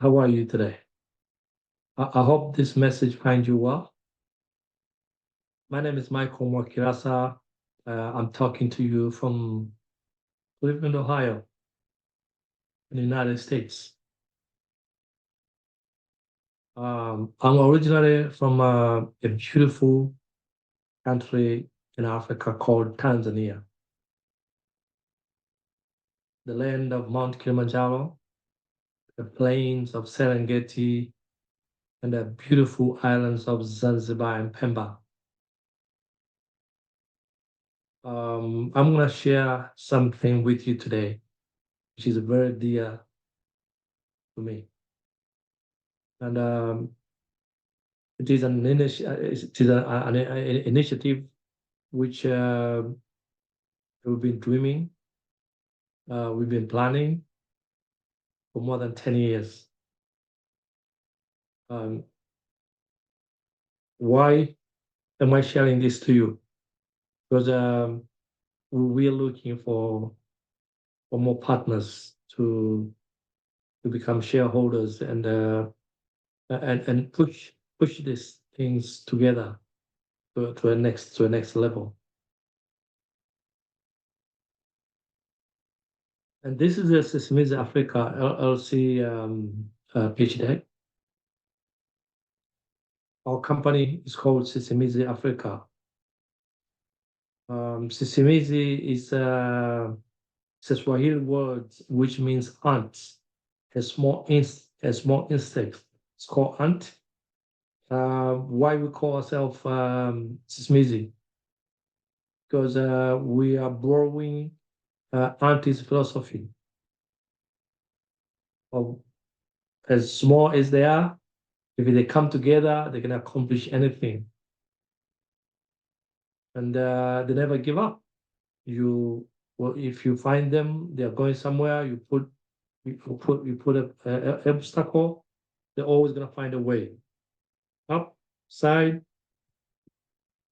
How are you today? I hope this message finds you well. My name is Michael Mwakirasa. I'm talking to you from Cleveland, Ohio, in the United States. I'm originally from a beautiful country in Africa called Tanzania, the land of Mount Kilimanjaro, the plains of Serengeti, and the beautiful islands of Zanzibar and Pemba. I'm going to share something with you today, which is very dear to me. And it is an initiative which we've been dreaming, we've been planning for more than 10 years. Um, why am I sharing this to you? Because we're looking for more partners to become shareholders and push these things together to a next level. And this is a Sisimizi Afrika LLC pitch deck. Our company is called Sisimizi Afrika. Sisimizi is it's a Swahili word which means ant, a small insect. It's called ant. Why we call ourselves Sisimizi? Because we are borrowing Ant's philosophy of as small as they are, if they come together, they can accomplish anything. And they never give up. If you find them, they're going somewhere, you put a obstacle, they're always gonna find a way. Up, side,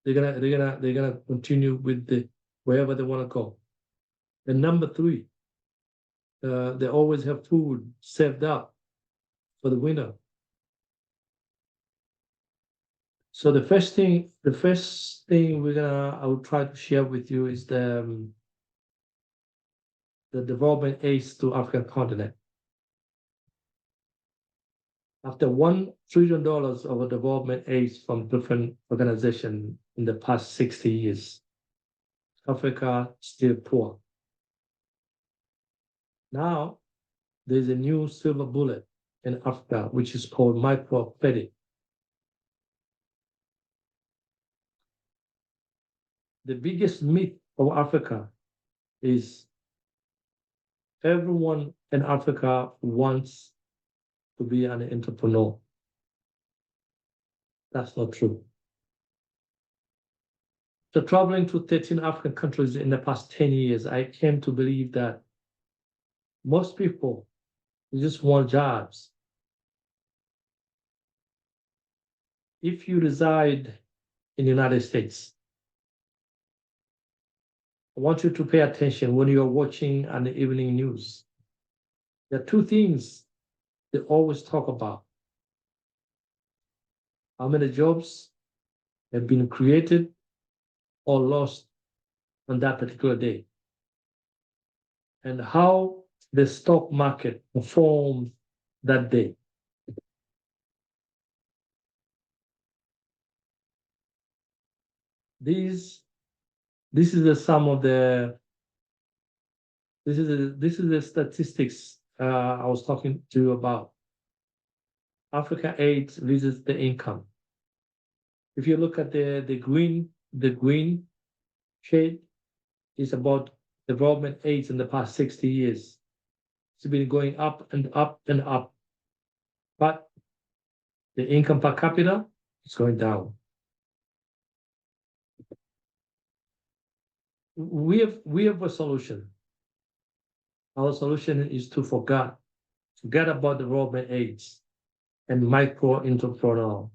they're gonna continue with the wherever they want to go. And number three, they always have food saved up for the winter. So the first thing I will try to share with you is the development aids to African continent. After $1 trillion of development aids from different organizations in the past 60 years, Africa still poor. Now there's a new silver bullet in Africa, which is called microcredit. The biggest myth of Africa is everyone in Africa wants to be an entrepreneur. That's not true. So traveling to 13 African countries in the past 10 years, I came to believe that most people just want jobs. If you reside in the United States, I want you to pay attention when you're watching an the evening news. There are two things they always talk about. How many jobs have been created or lost on that particular day, and how the stock market performed that day. These this is the sum of the this is the statistics I was talking to you about. Africa aid visits the income. If you look at the green shade is about development aids in the past 60 years. It's been going up and up and up. But the income per capita is going down. We have a solution. Our solution is to forget about development aids and micro entrepreneur.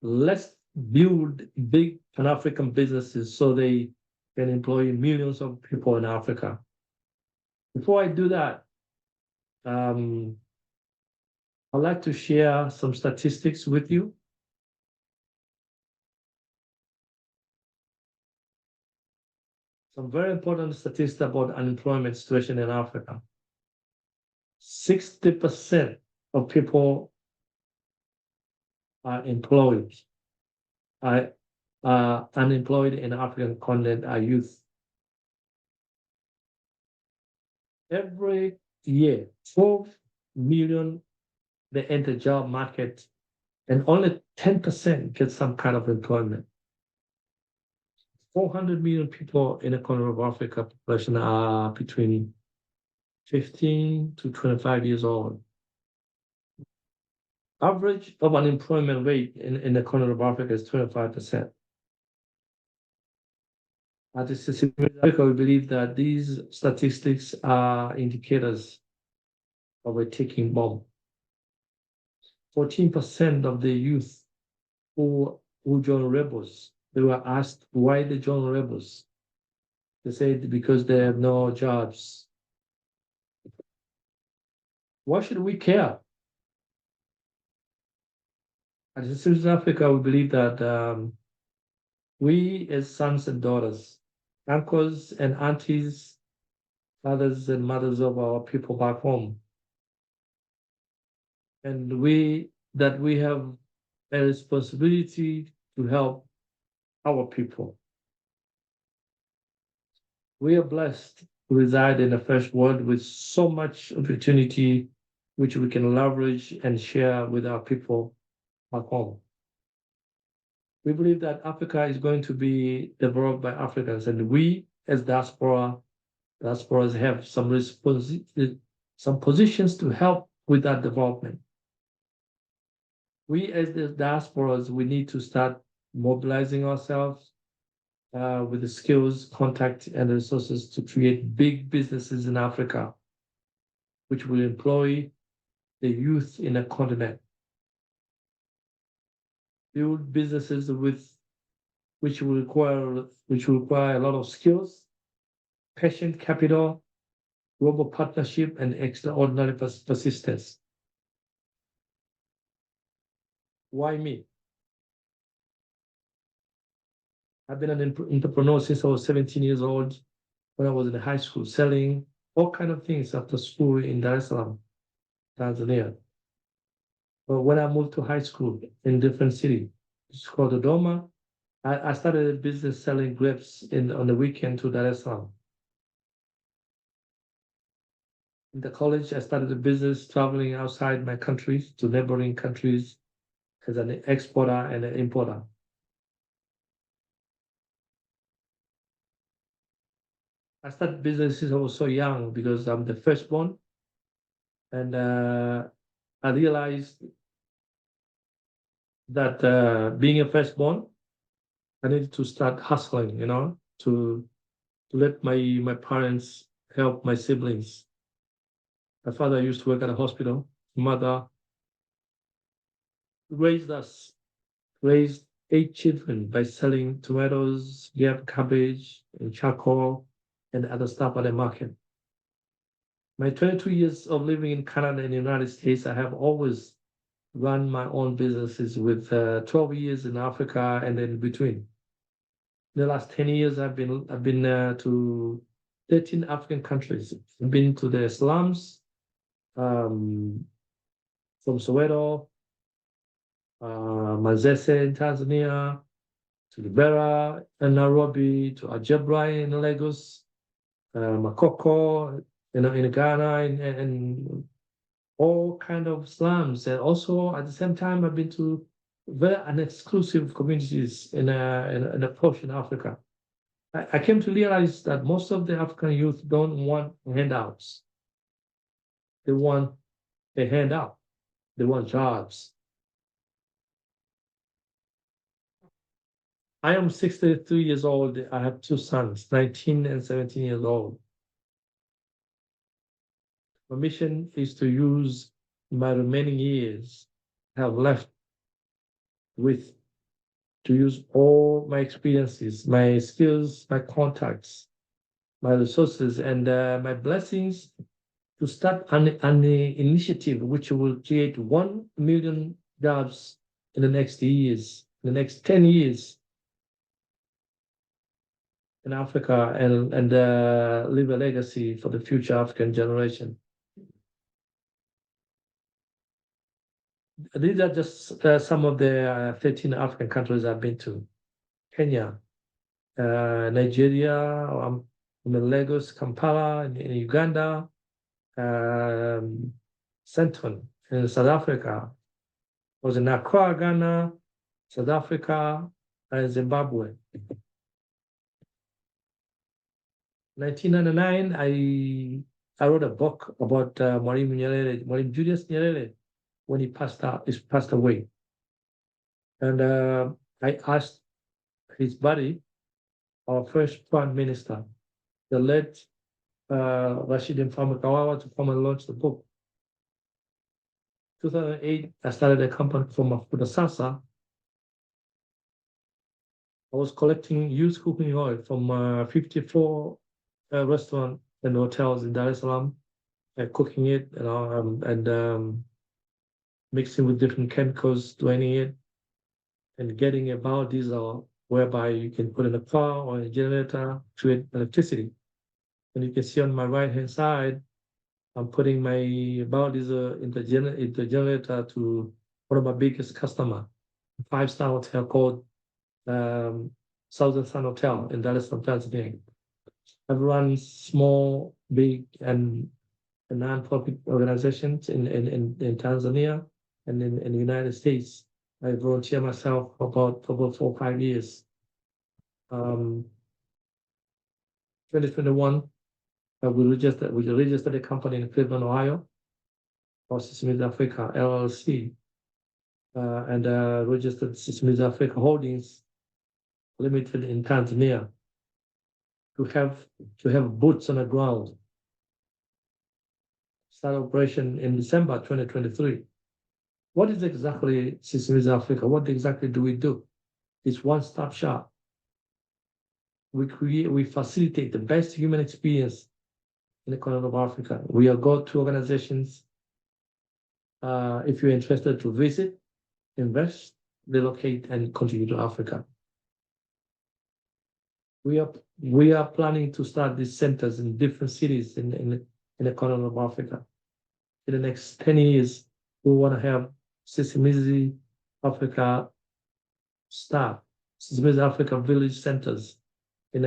Let's build big Pan-African businesses so they can employ millions of people in Africa. Before I do that, I'd like to share some statistics with you. Some very important statistics about unemployment situation in Africa. 60% of people are employed, are unemployed in African continent are youth. Every year, 12 million they enter job market, and only 10% get some kind of employment. 400 million people in the corner of Africa population are between 15 to 25 years old. Average of unemployment rate in the corner of Africa is 25%. At the Sisimizi Afrika, we believe that these statistics are indicators of a ticking bomb. 14% of the youth who joined rebels, they were asked why they joined rebels. They said because they have no jobs. Why should we care? At Sisimizi Afrika, we believe that we as sons and daughters, uncles and aunties, fathers and mothers of our people back home, and we have a responsibility to help our people. We are blessed to reside in the first world with so much opportunity which we can leverage and share with our people back home. We believe that Africa is going to be developed by Africans, and we as diasporas have some positions to help with that development. We as the diasporas, we need to start mobilizing ourselves with the skills, contact, and resources to create big businesses in Africa, which will employ the youth in the continent. Build businesses which will require a lot of skills, patient capital, global partnership, and extraordinary persistence. Why me? I've been an entrepreneur since I was 17 years old, when I was in high school, selling all kinds of things after school in Dar es Salaam, Tanzania. But when I moved to high school in different city, it's called Dodoma, I started a business selling grapes on the weekend to Dar es Salaam. In the college, I started a business traveling outside my country to neighboring countries as an exporter and an importer. I started business since I was so young because I'm the firstborn, and I realized that being a firstborn, I needed to start hustling, to let my parents help my siblings. My father used to work at a hospital. Mother raised 8 children by selling tomatoes, cabbage, and charcoal, and other stuff at the market. My 22 years of living in Canada and the United States, I have always run my own businesses with 12 years in Africa and in between. In the last 10 years, I've been to 13 African countries. I've been to the slums, from Soweto, Manzese in Tanzania, to Libera and Nairobi, to Algebra in Lagos, Makoko in Ghana, and all kind of slums. And also at the same time, I've been to very unexclusive communities in a portion of Africa. I came to realize that most of the African youth don't want handouts. They want a handout. They want jobs. I am 63 years old. I have 2 sons, 19 and 17 years old. My mission is to use my remaining years I have left to use all my experiences, my skills, my contacts, my resources, and my blessings to start an initiative which will create 1 million jobs in the next years, the next 10 years in Africa, and leave a legacy for the future African generation. These are just some of the 13 African countries I've been to. Kenya, Nigeria, I'm in Lagos, Kampala, in Uganda, Centon in South Africa. I was in Accra, Ghana, South Africa, and Zimbabwe. 1999, I wrote a book about Mwalimu Julius Nyerere, when he passed away. And I asked his buddy, our first prime minister, the late Rashid Mfaume Kawawa, to come and launch the book. 2008, I started a company from Mafuta Sasa. I was collecting used cooking oil from 54 restaurants and hotels in Dar es Salaam, cooking it, and mixing with different chemicals, draining it, and getting a biodiesel whereby you can put in a car or a generator to create electricity. And you can see on my right-hand side, I'm putting my biodiesel into generator to one of my biggest customer, a 5-star hotel called Southern Sun Hotel in Dar es Salaam, Tanzania. I've run small, big, and non-profit organizations in Tanzania and in the United States. I volunteer myself for about 4 or 5 years. 2021, we registered a company in Cleveland, Ohio, called Sisimizi Afrika, LLC, and registered Sisimizi Afrika Holdings Limited in Tanzania to have boots on the ground. Start operation in December 2023. What is exactly Sisimizi Afrika? What exactly do we do? It's one-stop shop. We facilitate the best human experience in the continent of Africa. We are go-to organizations. If you're interested to visit, invest, relocate, and contribute to Africa. We are planning to start these centers in different cities in the continent of Africa. In the next 10 years, we want to have Sisimizi Afrika staff, Sisimizi Afrika village centers in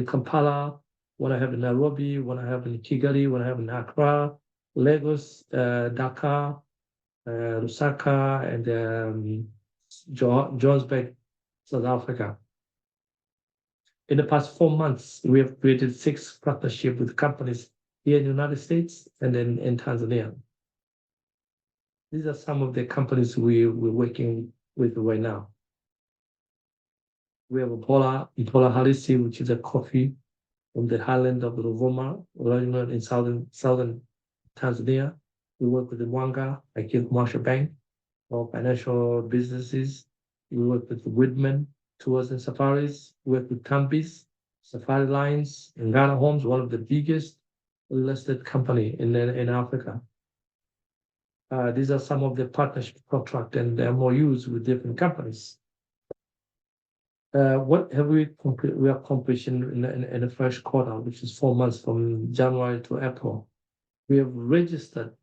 Kampala, want to have in Nairobi, want to have in Kigali, want to have in Accra, Lagos, Dakar, Lusaka, and Johannesburg, South Africa. In the past 4 months, we have created 6 partnerships with companies here in the United States and in Tanzania. These are some of the companies we're working with right now. We have Ebola Halisi, which is a coffee from the highland of Ruvuma, original in southern Tanzania. We work with the Mwanga, like Commercial Bank, or financial businesses. We work with the Whitman Tours and Safaris. We work with Campis, Safari Lines, and Ghana Homes, one of the biggest listed company in Africa. These are some of the partnership contract and MOUs with different companies. What have we accomplished in the first quarter, which is 4 months from January to April? We have registered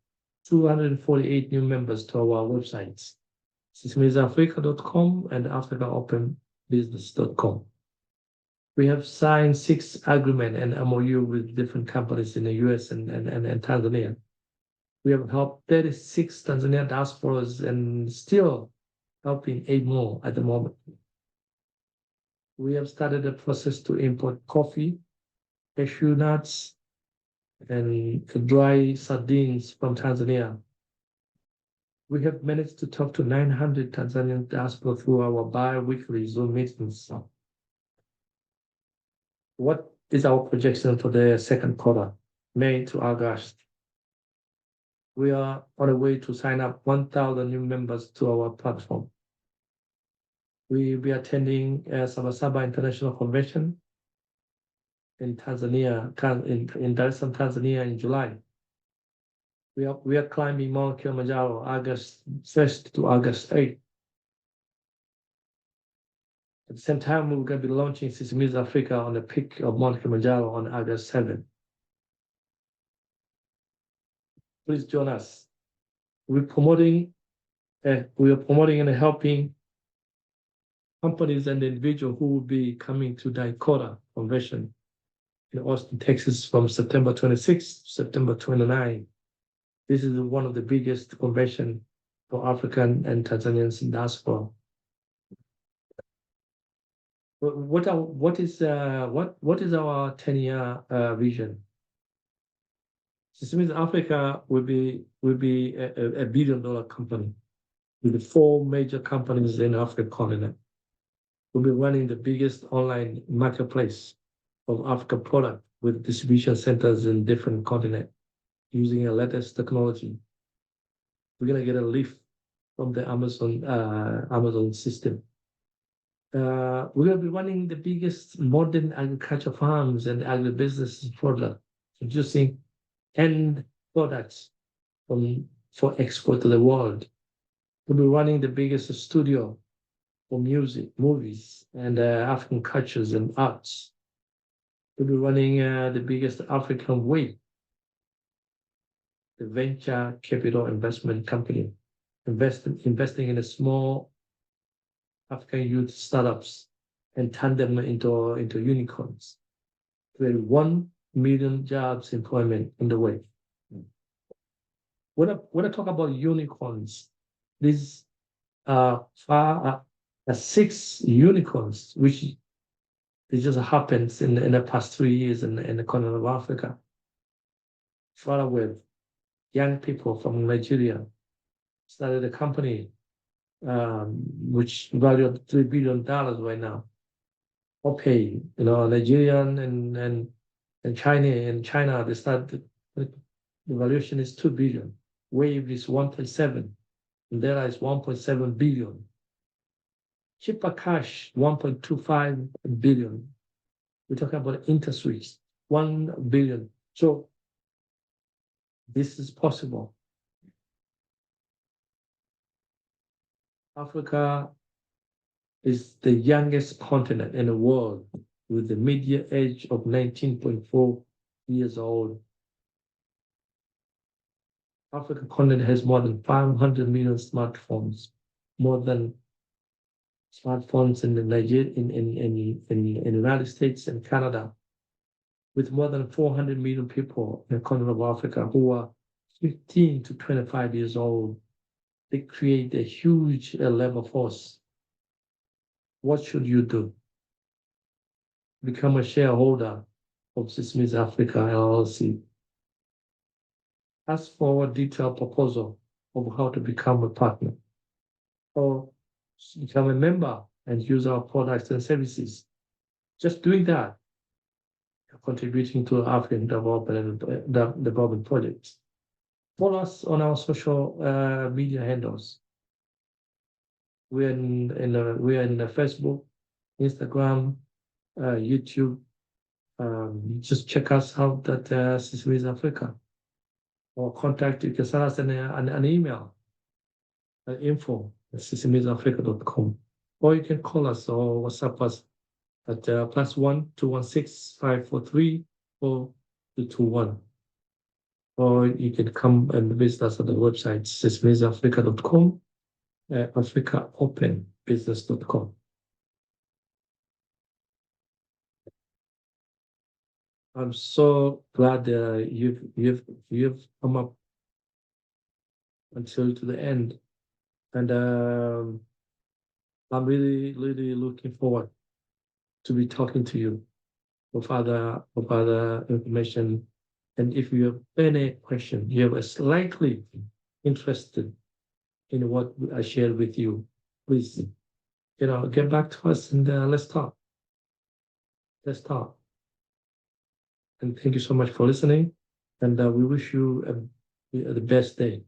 248 new members to our websites, sisimiziafrica.com and africaopenbusiness.com. We have signed 6 agreements and MOU with different companies in the US and Tanzania. We have helped 36 Tanzanian diasporas and still helping 8 more at the moment. We have started a process to import coffee, cashew nuts, and dry sardines from Tanzania. We have managed to talk to 900 Tanzanian diaspora through our bi-weekly Zoom meetings. What is our projection for the second quarter, May to August? We are on the way to sign up 1,000 new members to our platform. We will be attending Sabasaba International Convention in Tanzania, in Dar es Salaam, Tanzania in July. We are climbing Mount Kilimanjaro August 1st to August 8th. At the same time, we're going to be launching Sisimizi Afrika on the peak of Mount Kilimanjaro on August 7th. Please join us. We're promoting and helping companies and individuals who will be coming to Dakota Convention in Austin, Texas from September 26th to September 29th. This is one of the biggest convention for African and Tanzanians in diaspora. What is our 10-year vision? Sisimizi Afrika will be a $1 billion company with the 4 major companies in the African continent. We'll be running the biggest online marketplace of African product with distribution centers in different continents using a latest technology. We're gonna get a lift from the Amazon system. We're gonna be running the biggest modern agriculture farms and agribusiness product, producing end products for export to the world. We'll be running the biggest studio for music, movies, and African cultures and arts. We'll be running the biggest African Way, the venture capital investment company, investing in a small African youth startups and turn them into unicorns. There are 1 million jobs employment in the way. When I talk about unicorns, these are 6 unicorns, which it just happens in the past 3 years in the continent of Africa. Far with young people from Nigeria started a company which valued $3 billion right now. Okay, Nigerian and China, they started, the valuation is 2 billion. Wave is 1.7, and there is 1.7 billion. Cheaper cash, 1.25 billion. We're talking about InterSwitch, 1 billion. So this is possible. Africa is the youngest continent in the world with the median age of 19.4 years old. African continent has more than 500 million smartphones, more than smartphones in the United States and Canada, with more than 400 million people in the continent of Africa who are 15 to 25 years old. They create a huge labor force. What should you do? Become a shareholder of Sisimizi Afrika LLC. Ask for a detailed proposal of how to become a partner, or become a member and use our products and services. Just doing that, you're contributing to African development projects. Follow us on our social media handles. We're in Facebook, Instagram, YouTube. Just check us out at Sisimizi Afrika. Or contact, you can send us an email at info@sisimiziafrica.com. Or you can call us or WhatsApp us at +1 216 543 4221. Or you can come and visit us at the website sisimiziafrica.com, africaopenbusiness.com. I'm so glad you've come up until to the end, and I'm really looking forward to be talking to you for further information. And if you have any question, you are slightly interested in what I shared with you, please, get back to us and let's talk. Let's talk. And thank you so much for listening. And we wish you the best day.